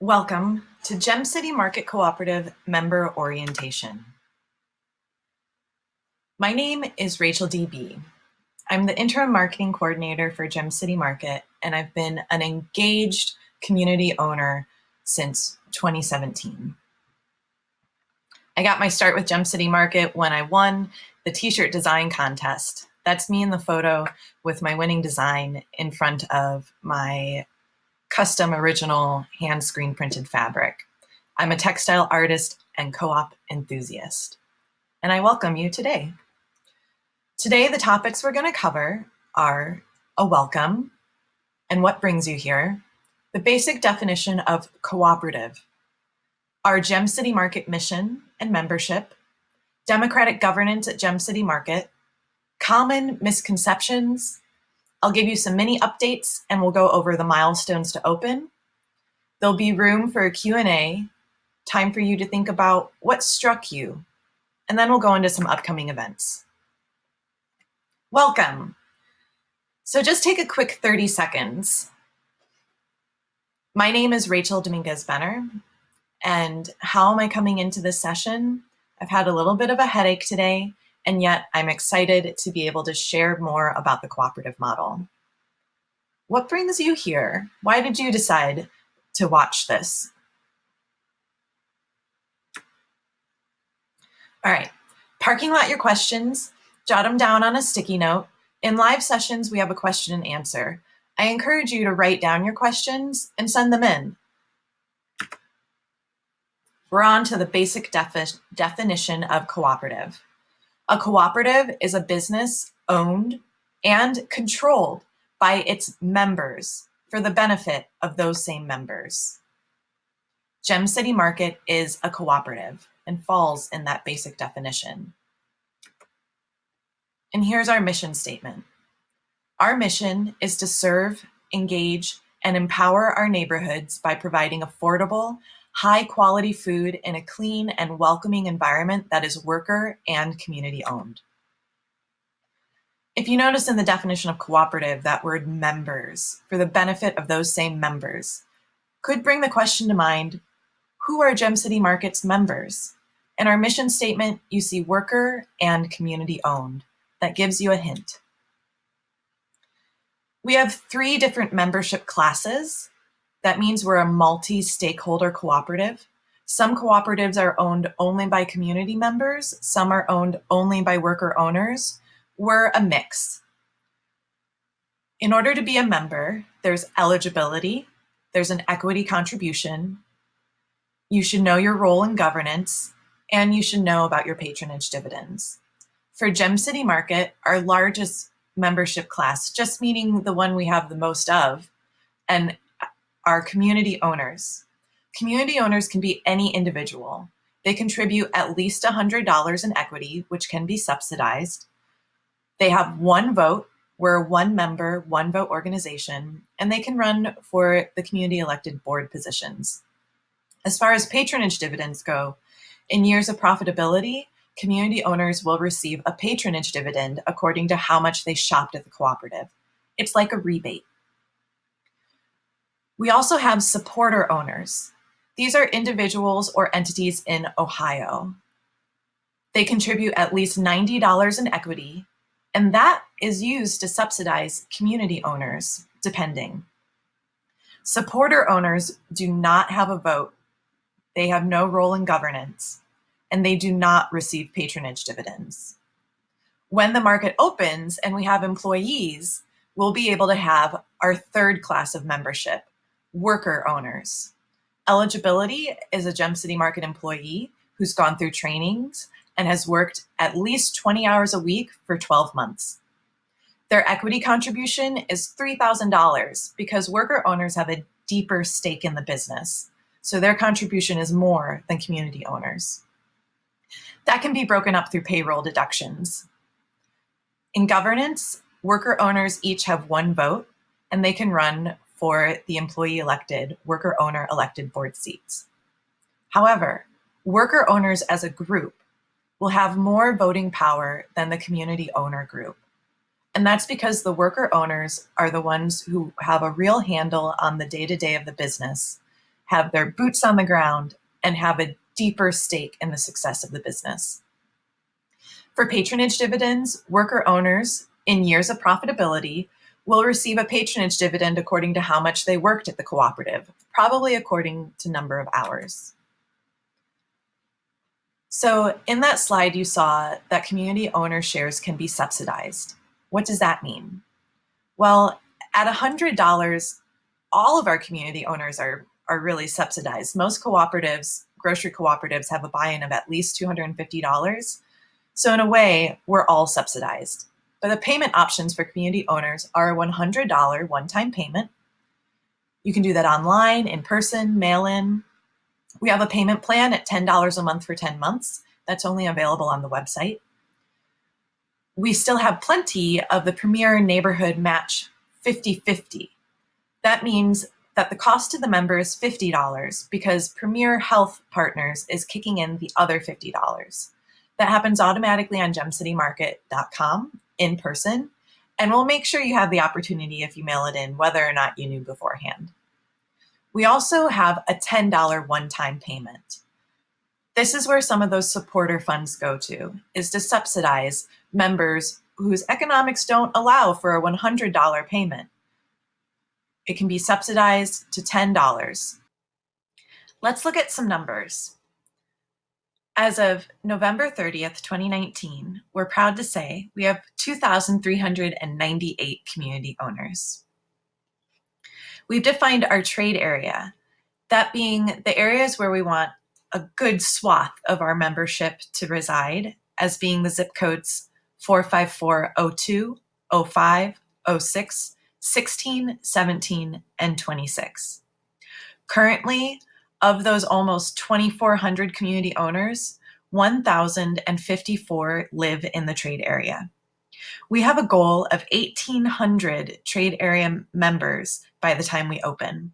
Welcome to Gem City Market Cooperative Member Orientation. My name is Rachel D.B. I'm the Interim Marketing Coordinator for Gem City Market, and I've been an engaged community owner since 2017. I got my start with Gem City Market when I won the t-shirt design contest. That's me in the photo with my winning design in front of my custom original hand screen printed fabric. I'm a textile artist and co-op enthusiast, and I welcome you today. Today, the topics we're going to cover are a welcome and what brings you here, the basic definition of cooperative, our Gem City Market mission and membership, democratic governance at Gem City Market, common misconceptions. I'll give you some mini updates and we'll go over the milestones to open. There'll be room for a Q&A, time for you to think about what struck you, and then we'll go into some upcoming events. Welcome. So just take a quick 30 seconds. My name is Rachel Dominguez-Benner, and how am I coming into this session? I've had a little bit of a headache today, and yet I'm excited to be able to share more about the cooperative model. What brings you here? Why did you decide to watch this? All right, parking lot your questions, jot them down on a sticky note. In live sessions, we have a question and answer. I encourage you to write down your questions and send them in. We're on to the basic definition of cooperative. A cooperative is a business owned and controlled by its members for the benefit of those same members. Gem City Market is a cooperative and falls in that basic definition. And here's our mission statement. Our mission is to serve, engage, and empower our neighborhoods by providing affordable, high-quality food in a clean and welcoming environment that is worker and community-owned. If you notice in the definition of cooperative, that word members, for the benefit of those same members, could bring the question to mind, who are Gem City Market's members? In our mission statement, you see worker and community-owned. That gives you a hint. We have 3 different membership classes. That means we're a multi-stakeholder cooperative. Some cooperatives are owned only by community members. Some are owned only by worker owners. We're a mix. In order to be a member, there's eligibility, there's an equity contribution, you should know your role in governance, and you should know about your patronage dividends. For Gem City Market, our largest membership class, just meaning the one we have the most of, and our community owners. Community owners can be any individual. They contribute at least $100 in equity, which can be subsidized. They have 1 vote. We're a 1 member, 1 vote organization, and they can run for the community elected board positions. As far as patronage dividends go, in years of profitability, community owners will receive a patronage dividend according to how much they shopped at the cooperative. It's like a rebate. We also have supporter owners. These are individuals or entities in Ohio. They contribute at least $90 in equity, and that is used to subsidize community owners, depending. Supporter owners do not have a vote. They have no role in governance, and they do not receive patronage dividends. When the market opens and we have employees, we'll be able to have our 3rd class of membership, worker owners. Eligibility is a Gem City Market employee who's gone through trainings and has worked at least 20 hours a week for 12 months. Their equity contribution is $3,000 because worker owners have a deeper stake in the business, so their contribution is more than community owners. That can be broken up through payroll deductions. In governance, worker owners each have 1 vote, and they can run for the employee-elected, worker-owner elected board seats. However, worker owners as a group will have more voting power than the community owner group. And that's because the worker owners are the ones who have a real handle on the day-to-day of the business, have their boots on the ground, and have a deeper stake in the success of the business. For patronage dividends, worker owners in years of profitability will receive a patronage dividend according to how much they worked at the cooperative, probably according to number of hours. So in that slide, you saw that community owner shares can be subsidized. What does that mean? Well, at $100, all of our community owners are really subsidized. Most cooperatives, grocery cooperatives, have a buy-in of at least $250. So in a way, we're all subsidized. But the payment options for community owners are a $100 one-time payment. You can do that online, in person, mail-in. We have a payment plan at $10 a month for 10 months. That's only available on the website. We still have plenty of the Premier Neighborhood Match 50/50. That means that the cost to the member is $50 because Premier Health Partners is kicking in the other $50. That happens automatically on gemcitymarket.com in person, and we'll make sure you have the opportunity if you mail it in, whether or not you knew beforehand. We also have a $10 one-time payment. This is where some of those supporter funds go to, is to subsidize members whose economics don't allow for a $100 payment. It can be subsidized to $10. Let's look at some numbers. As of November 30th, 2019, we're proud to say we have 2,398 community owners. We've defined our trade area, that being the areas where we want a good swath of our membership to reside, as being the zip codes 45402, 05, 06, 16, 17, and 26. Currently, of those almost 2,400 community owners, 1,054 live in the trade area. We have a goal of 1,800 trade area members by the time we open.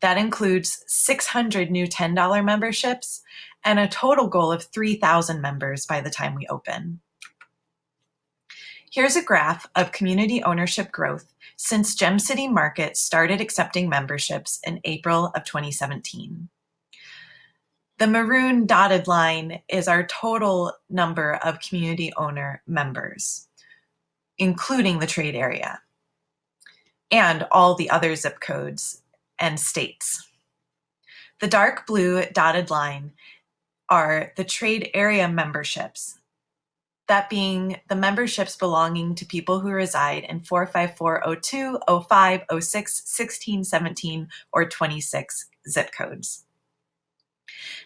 That includes 600 new $10 memberships and a total goal of 3,000 members by the time we open. Here's a graph of community ownership growth since Gem City Market started accepting memberships in April of 2017. The maroon dotted line is our total number of community owner members, including the trade area and all the other zip codes and states. The dark blue dotted line are the trade area memberships, that being the memberships belonging to people who reside in 45402, 05, 06, 16, 17, or 26 zip codes.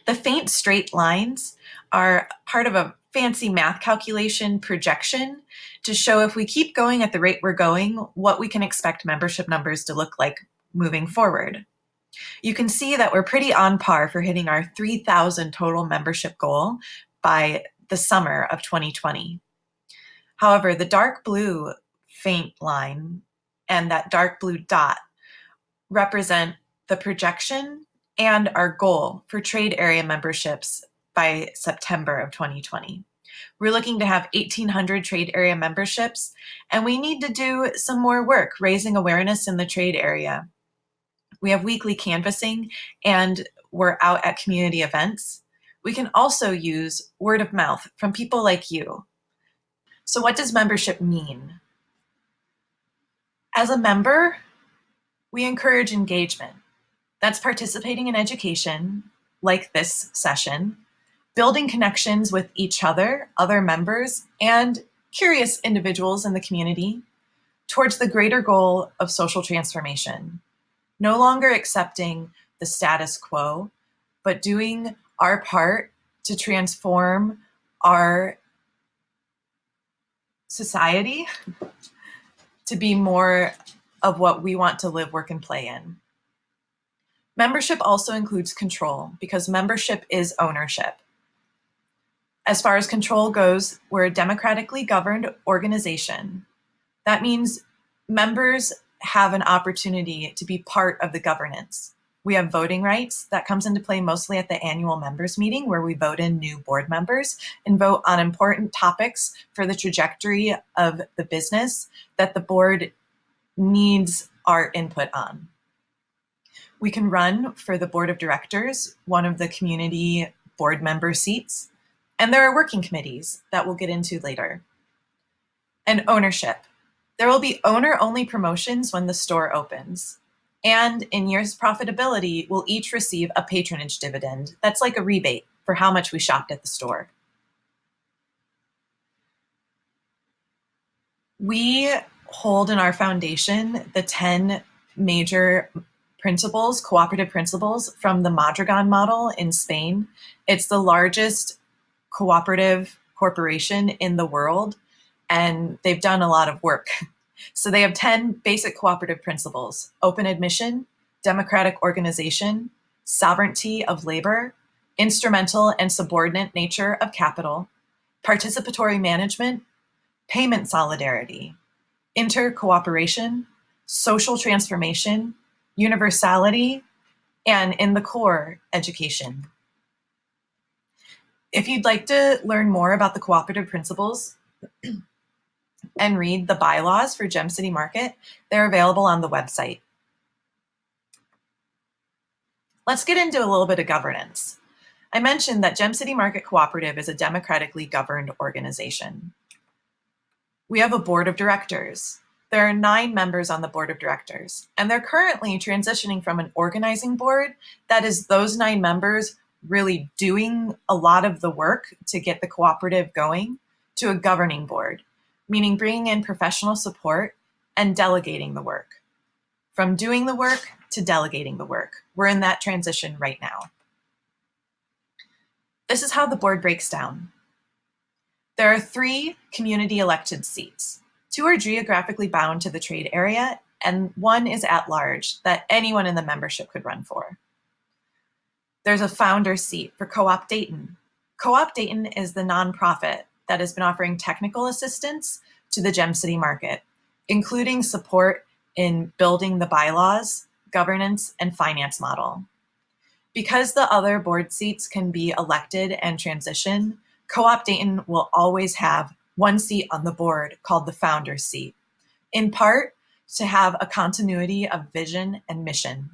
The faint straight lines are part of a fancy math calculation projection to show if we keep going at the rate we're going, what we can expect membership numbers to look like moving forward. You can see that we're pretty on par for hitting our 3,000 total membership goal by the summer of 2020. However, the dark blue faint line and that dark blue dot represent the projection and our goal for trade area memberships by September of 2020. We're looking to have 1,800 trade area memberships, and we need to do some more work raising awareness in the trade area. We have weekly canvassing, and we're out at community events. We can also use word of mouth from people like you. So what does membership mean? As a member, we encourage engagement. That's participating in education, like this session, building connections with each other, other members, and curious individuals in the community towards the greater goal of social transformation. No longer accepting the status quo, but doing our part to transform our society to be more of what we want to live, work, and play in. Membership also includes control, because membership is ownership. As far as control goes, we're a democratically governed organization. That means members have an opportunity to be part of the governance. We have voting rights. That comes into play mostly at the annual members meeting, where we vote in new board members and vote on important topics for the trajectory of the business that the board needs our input on. We can run for the board of directors, one of the community board member seats, and there are working committees that we'll get into later. And ownership. There will be owner-only promotions when the store opens. And in years of profitability, we'll each receive a patronage dividend. That's like a rebate for how much we shopped at the store. We hold in our foundation the 10 major principles, cooperative principles from the Madrigal model in Spain. It's the largest cooperative corporation in the world, and they've done a lot of work. So they have 10 basic cooperative principles: open admission, democratic organization, sovereignty of labor, instrumental and subordinate nature of capital, participatory management, payment solidarity, intercooperation, social transformation, universality, and in the core, education. If you'd like to learn more about the cooperative principles and read the bylaws for Gem City Market, they're available on the website. Let's get into a little bit of governance. I mentioned that Gem City Market Cooperative is a democratically governed organization. We have a board of directors. There are 9 members on the board of directors, and they're currently transitioning from an organizing board, that is those 9 members really doing a lot of the work to get the cooperative going, to a governing board, meaning bringing in professional support and delegating the work. From doing the work to delegating the work. We're in that transition right now. This is how the board breaks down. There are 3 community elected seats. 2 are geographically bound to the trade area, and 1 is at large that anyone in the membership could run for. There's a founder seat for Co-op Dayton. Co-op Dayton is the nonprofit that has been offering technical assistance to the Gem City Market, including support in building the bylaws, governance, and finance model. Because the other board seats can be elected and transition, Co-op Dayton will always have 1 seat on the board called the founder seat, in part to have a continuity of vision and mission.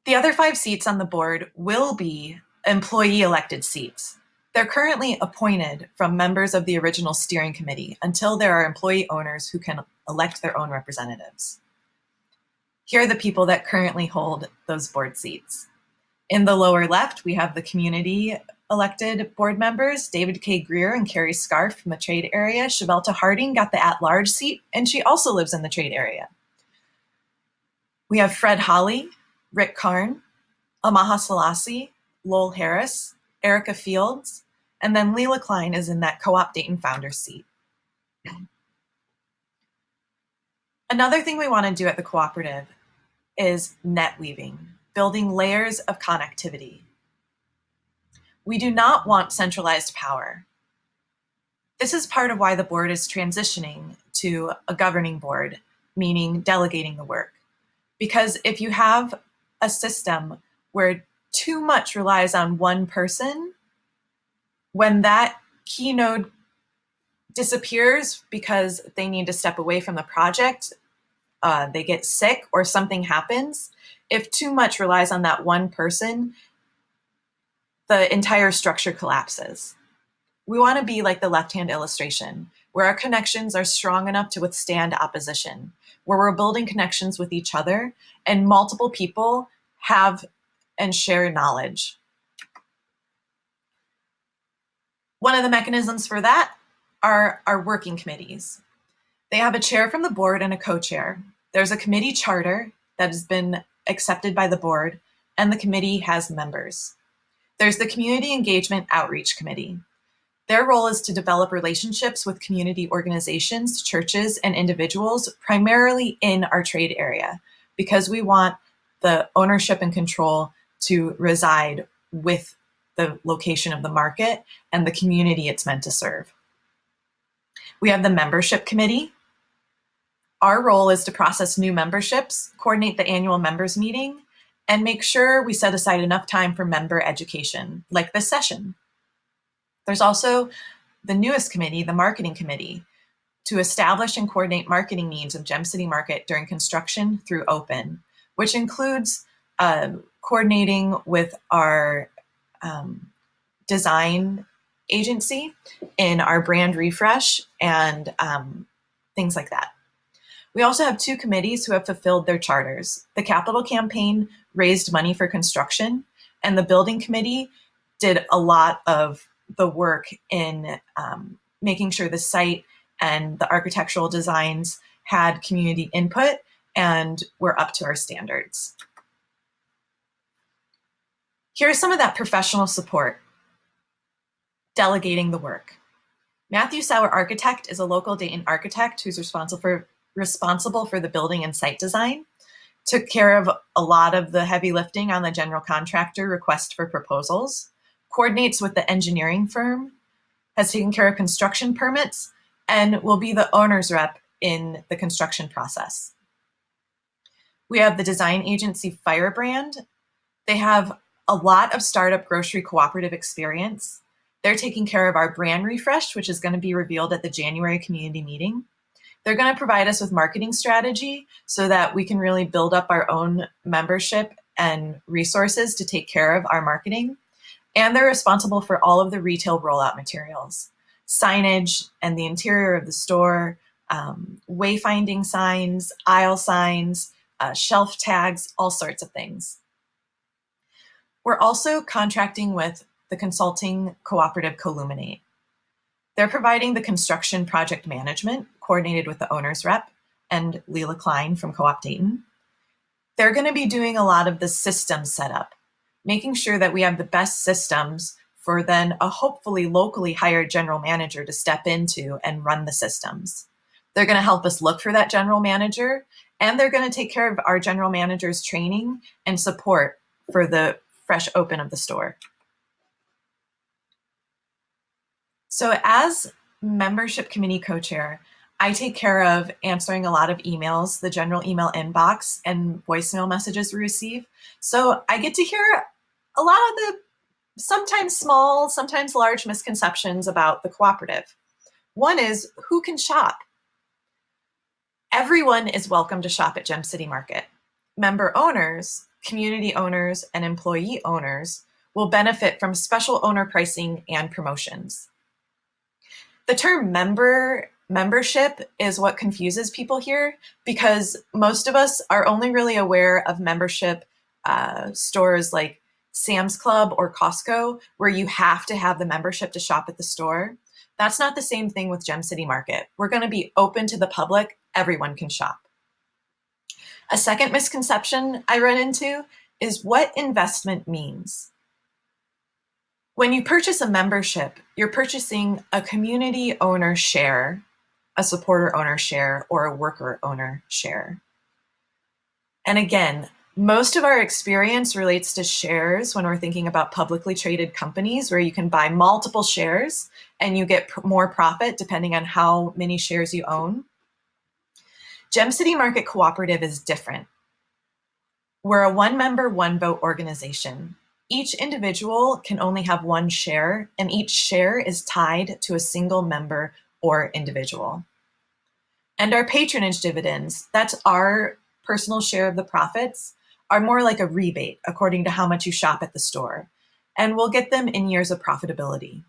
The other 5 seats on the board will be employee elected seats. They're currently appointed from members of the original steering committee until there are employee owners who can elect their own representatives. Here are the people that currently hold those board seats. In the lower left, we have the community elected board members, David K. Greer and Carrie Scarf from the trade area. Chevelta Harding got the at-large seat, and she also lives in the trade area. We have Fred Holly, Rick Karn, Amaha Selassie, Lowell Harris, Erica Fields, and then Leela Klein is in that Co-op Dayton founder seat. Another thing we want to do at the cooperative is net weaving, building layers of connectivity. We do not want centralized power. This is part of why the board is transitioning to a governing board, meaning delegating the work. Because if you have a system where too much relies on one person, when that key node disappears because they need to step away from the project, they get sick or something happens, if too much relies on that one person, the entire structure collapses. We want to be like the left-hand illustration, where our connections are strong enough to withstand opposition, where we're building connections with each other and multiple people have and share knowledge. One of the mechanisms for that are our working committees. They have a chair from the board and a co-chair. There's a committee charter that has been accepted by the board, and the committee has members. There's the Community Engagement Outreach Committee. Their role is to develop relationships with community organizations, churches, and individuals, primarily in our trade area, because we want the ownership and control to reside with the location of the market and the community it's meant to serve. We have the Membership Committee. Our role is to process new memberships, coordinate the annual members meeting, and make sure we set aside enough time for member education, like this session. There's also the newest committee, the Marketing Committee, to establish and coordinate marketing needs of Gem City Market during construction through open. which includes coordinating with our design agency in our brand refresh and things like that. We also have 2 committees who have fulfilled their charters. The capital campaign raised money for construction, and the building committee did a lot of the work in making sure the site and the architectural designs had community input and were up to our standards. Here's some of that professional support. Delegating the work. Matthew Sauer Architect is a local Dayton architect who's responsible for the building and site design, took care of a lot of the heavy lifting on the general contractor request for proposals, coordinates with the engineering firm, has taken care of construction permits, and will be the owner's rep in the construction process. We have the design agency Firebrand. They have a lot of startup grocery cooperative experience. They're taking care of our brand refresh, which is going to be revealed at the January community meeting. They're going to provide us with marketing strategy so that we can really build up our own membership and resources to take care of our marketing. And they're responsible for all of the retail rollout materials, signage and the interior of the store, wayfinding signs, aisle signs, shelf tags, all sorts of things. We're also contracting with the consulting cooperative Columinate. They're providing the construction project management coordinated with the owner's rep and Leela Klein from Co-op Dayton. They're going to be doing a lot of the system setup, making sure that we have the best systems for then a hopefully locally hired general manager to step into and run the systems. They're going to help us look for that general manager, and they're going to take care of our general manager's training and support for the fresh open of the store. So as membership committee co-chair, I take care of answering a lot of emails, the general email inbox and voicemail messages we receive. So I get to hear a lot of the sometimes small, sometimes large misconceptions about the cooperative. One is, who can shop? Everyone is welcome to shop at Gem City Market. Member owners, community owners, and employee owners will benefit from special owner pricing and promotions. The term membership is what confuses people here, because most of us are only really aware of membership stores like Sam's Club or Costco, where you have to have the membership to shop at the store. That's not the same thing with Gem City Market. We're going to be open to the public. Everyone can shop. A second misconception I run into is what investment means. When you purchase a membership, you're purchasing a community owner share, a supporter owner share, or a worker owner share. And again, most of our experience relates to shares when we're thinking about publicly traded companies where you can buy multiple shares and you get more profit depending on how many shares you own. Gem City Market Cooperative is different. We're a one-member, one-vote organization. Each individual can only have one share, and each share is tied to a single member or individual. And our patronage dividends, that's our personal share of the profits, are more like a rebate according to how much you shop at the store. And we'll get them in years of profitability.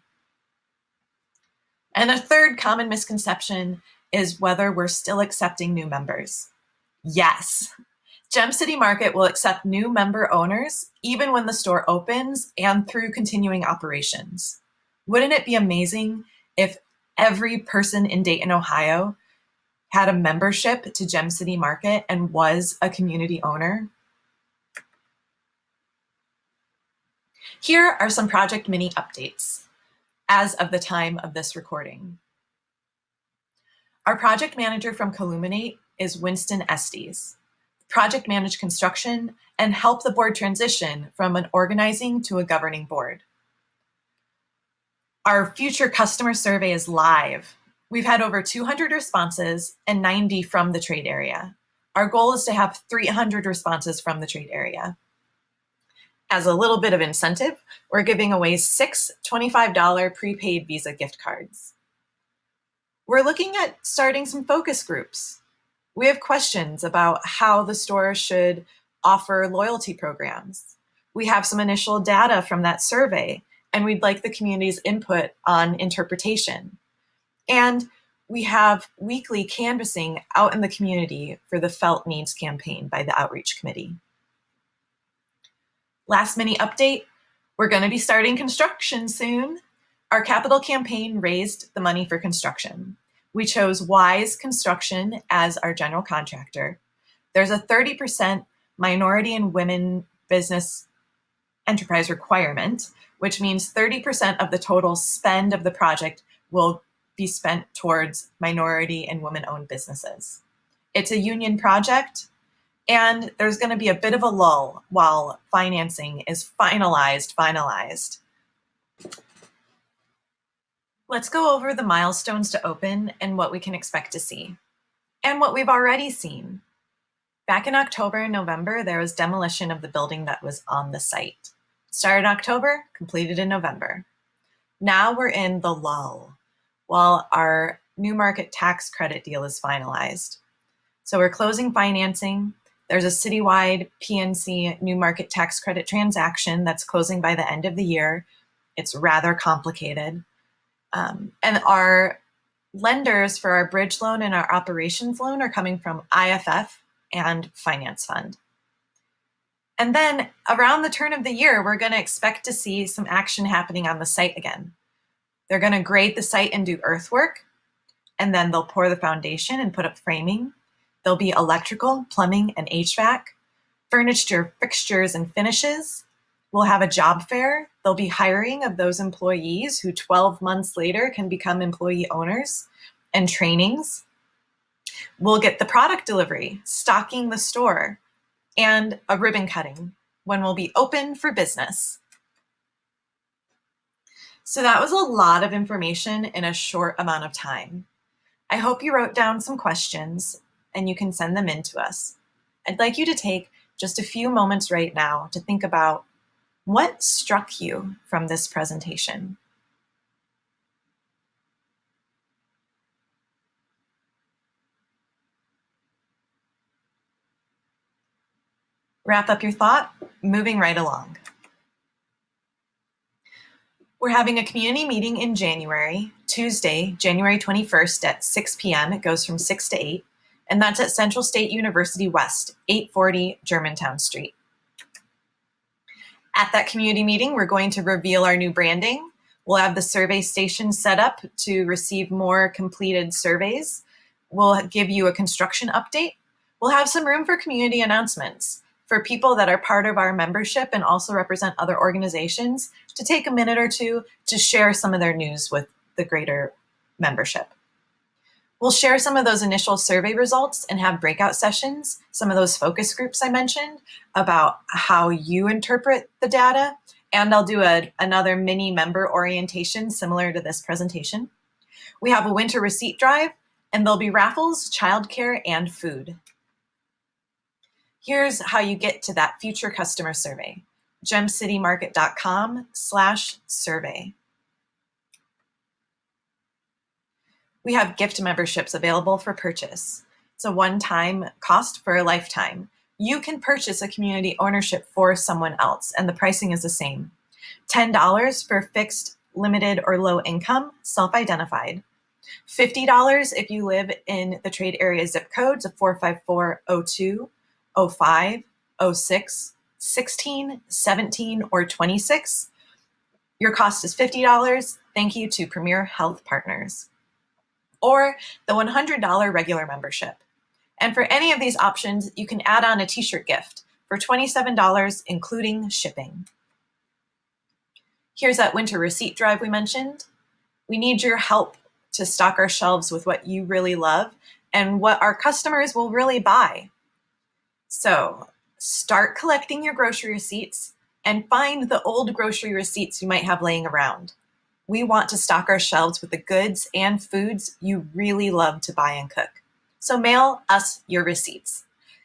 And a third common misconception is whether we're still accepting new members. Yes. Gem City Market will accept new member owners even when the store opens and through continuing operations. Wouldn't it be amazing if every person in Dayton, Ohio had a membership to Gem City Market and was a community owner? Here are some Project Mini updates as of the time of this recording. Our project manager from Columinate is Winston Estes. Project manage construction and help the board transition from an organizing to a governing board. Our future customer survey is live. We've had over 200 responses and 90 from the trade area. Our goal is to have 300 responses from the trade area. As a little bit of incentive, we're giving away 6 $25 prepaid Visa gift cards. We're looking at starting some focus groups. We have questions about how the store should offer loyalty programs. We have some initial data from that survey, and we'd like the community's input on interpretation. And we have weekly canvassing out in the community for the Felt Needs campaign by the Outreach Committee. Last mini update, we're going to be starting construction soon. Our capital campaign raised the money for construction. We chose Wise Construction as our general contractor. There's a 30% minority and women business enterprise requirement, which means 30% of the total spend of the project will be spent towards minority and women-owned businesses. It's a union project, and there's going to be a bit of a lull while financing is finalized. Let's go over the milestones to open and what we can expect to see, and what we've already seen. Back in October and November, there was demolition of the building that was on the site. Started in October, completed in November. Now we're in the lull while our new market tax credit deal is finalized. So we're closing financing. There's a citywide PNC new market tax credit transaction that's closing by the end of the year. It's rather complicated. And our lenders for our bridge loan and our operations loan are coming from IFF and Finance Fund. And then around the turn of the year, we're going to expect to see some action happening on the site again. They're going to grade the site and do earthwork, and then they'll pour the foundation and put up framing. There'll be electrical, plumbing, and HVAC, furniture, fixtures, and finishes. We'll have a job fair. There'll be hiring of those employees who 12 months later can become employee owners, and trainings. We'll get the product delivery, stocking the store, and a ribbon cutting when we'll be open for business. So that was a lot of information in a short amount of time. I hope you wrote down some questions and you can send them in to us. I'd like you to take just a few moments right now to think about what struck you from this presentation. Wrap up your thought, moving right along. We're having a community meeting in January, Tuesday, January 21st at 6 p.m. It goes from 6 to 8, and that's at Central State University West, 840 Germantown Street. At that community meeting, we're going to reveal our new branding. We'll have the survey station set up to receive more completed surveys. We'll give you a construction update. We'll have some room for community announcements for people that are part of our membership and also represent other organizations to take a minute or two to share some of their news with the greater membership. We'll share some of those initial survey results and have breakout sessions, some of those focus groups I mentioned about how you interpret the data, and I'll do another mini member orientation similar to this presentation. We have a winter receipt drive, and there'll be raffles, childcare, and food. Here's how you get to that future customer survey, gemcitymarket.com/survey. We have gift memberships available for purchase. It's a one-time cost for a lifetime. You can purchase a community ownership for someone else, and the pricing is the same. $10 for fixed, limited, or low income, self-identified. $50 if you live in the trade area zip codes of 45402, 05, 06, 16, 17, or 26. Your cost is $50. Thank you to Premier Health Partners. Or the $100 regular membership. And for any of these options, you can add on a t-shirt gift for $27, including shipping. Here's that winter receipt drive we mentioned. We need your help to stock our shelves with what you really love and what our customers will really buy. So start collecting your grocery receipts and find the old grocery receipts you might have laying around. We want to stock our shelves with the goods and foods you really love to buy and cook. So mail us your receipts.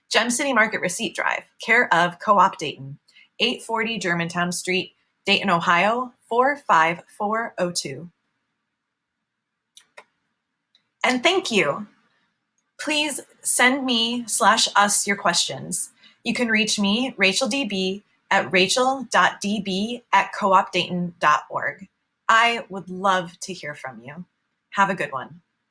Gem City Market Receipt Drive, care of Co-op Dayton, 840 Germantown Street, Dayton, Ohio, 45402. And thank you. Please send me/us your questions. You can reach me, Rachel DB, at rachel.db@coopdayton.org. I would love to hear from you. Have a good one.